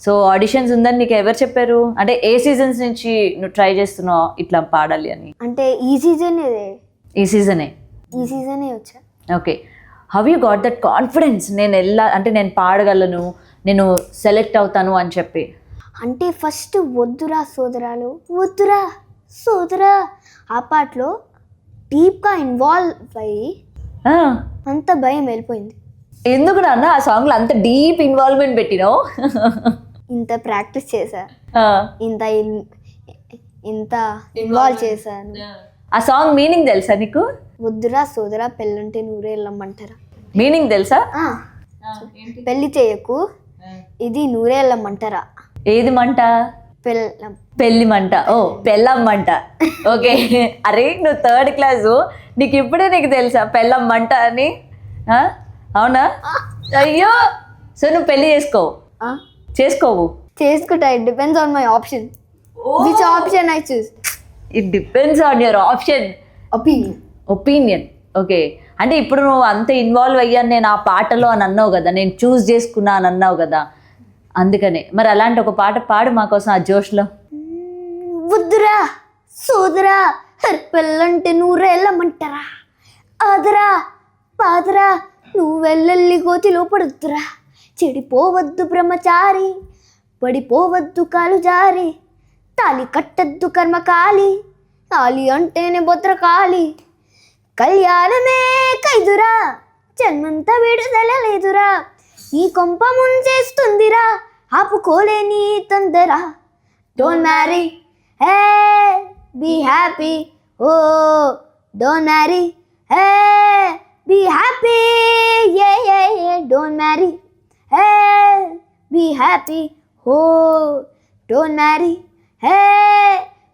So auditions ఉందని నీకు ఎవరు చెప్పారు? అంటే ఏ సీజన్స్ నుంచి నువ్వు ట్రై చేస్తున్నావు ఇట్లా పాడాలి అని? అంటే ఈ సీజనే వచ్చా. Okay, how you got that confidence నేను అంటే నేను పాడగలను, నేను సెలెక్ట్ అవుతాను అని చెప్పి? అంటే ఫస్ట్ వద్దురా సోదరా ఆ పాటలో డీప్గా ఇన్వాల్వ్ అయ్యి అంత భయం వెళ్ళిపోయింది. ఎందుకు నాన్న ఆ సాంగ్లో అంత డీప్ ఇన్వాల్వ్మెంట్ పెట్టినావు? ఇంత ప్రాక్టీస్ చేశా, ఇంత ఇన్వాల్వ్ చేశాను. ఆ సాంగ్ మీనింగ్ తెలుసా నీకు? వద్దురా సోదరా పెళ్ళంటే నూరే వెళ్ళమంటారా. మీనింగ్ తెలుసా? పెళ్లి చేయకు ఇది నూరే వెళ్ళమంటారా. ఏది మంట? పెళ్ళం. పెళ్లి మంట. ఓ పెళ్ళం మంట. ఓకే, అరే నువ్వు 3rd క్లాసు, నీకు ఇప్పుడే నీకు తెలుసా పెళ్ళం మంట అని? అవునా? అయ్యో, సో నువ్వు పెళ్లి చేసుకోవు? చేసుకుంటా. It depends on my option. Which option I choose? It depends on your option. Opinion. Okay, అంటే ఇప్పుడు నువ్వు అంత ఇన్వాల్వ్ అయ్యాను నేను ఆ పాటలో అని అన్నావు కదా, నేను చూస్ చేసుకున్నా అని అన్నావు కదా, అందుకనే మరి అలాంటి ఒక పాట పాడు మా కోసం ఆ జోష్లో. వద్దురా సోదరా పెళ్ళంటే నూరే వెళ్ళమంటారా. ఆదరా పాదరా నువ్వెల్లెల్లి గోతిలో పడుద్దురా. చెడిపోవద్దు బ్రహ్మచారి, పడిపోవద్దు కాలు జారి, తాలి కట్టద్దు కర్మకాలి, తాలి అంటేనే భద్రకాలి. కళ్యాణమే కైదురా, జన్మంతా విడుదల లేదురా, ఈ కొంప ముంచేస్తుందిరా, ఆపుకోలేని తొందర. Don't marry hey be happy, oh don't marry hey be happy, don't marry hey be happy, oh don't marry hey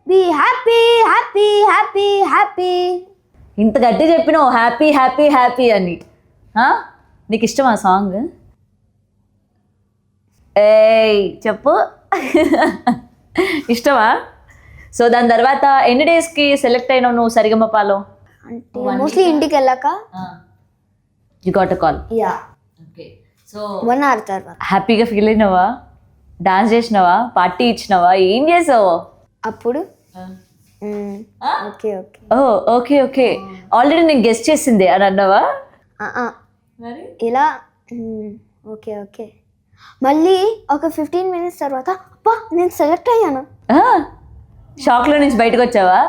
be happy happy happy happy. ఇంత గట్టి చెప్పినావు హ్యాపీ హ్యాపీ హ్యాపీ అని. నీకు ఇష్టం ఆ సాంగ్? ఏయ్ చెప్పు. ఇష్టమా? సో దాని తర్వాత ఎన్ని డేస్కి సెలెక్ట్ అయినావు నువ్వు సరిగమపాలో? అంటే మోస్ట్లీ ఇంటికి వెళ్ళాక you got a call. Yeah. Okay, so 1 hour తర్వాత హ్యాపీగా ఫీల్ అయినావా? డాన్స్ చేసినావా? పార్టీ ఇచ్చినావా? ఏం చేసావు అప్పుడు? Okay okay. Okay okay, already నేను గెస్ట్ చేసిందే అని అన్నావా? ఇలా ఓకే ఓకే. మళ్ళీ ఒక 15 minutes తర్వాత అబ్బా నేను సెలెక్ట్ అయ్యాను. షాక్లో నుంచి బయటకు వచ్చావా?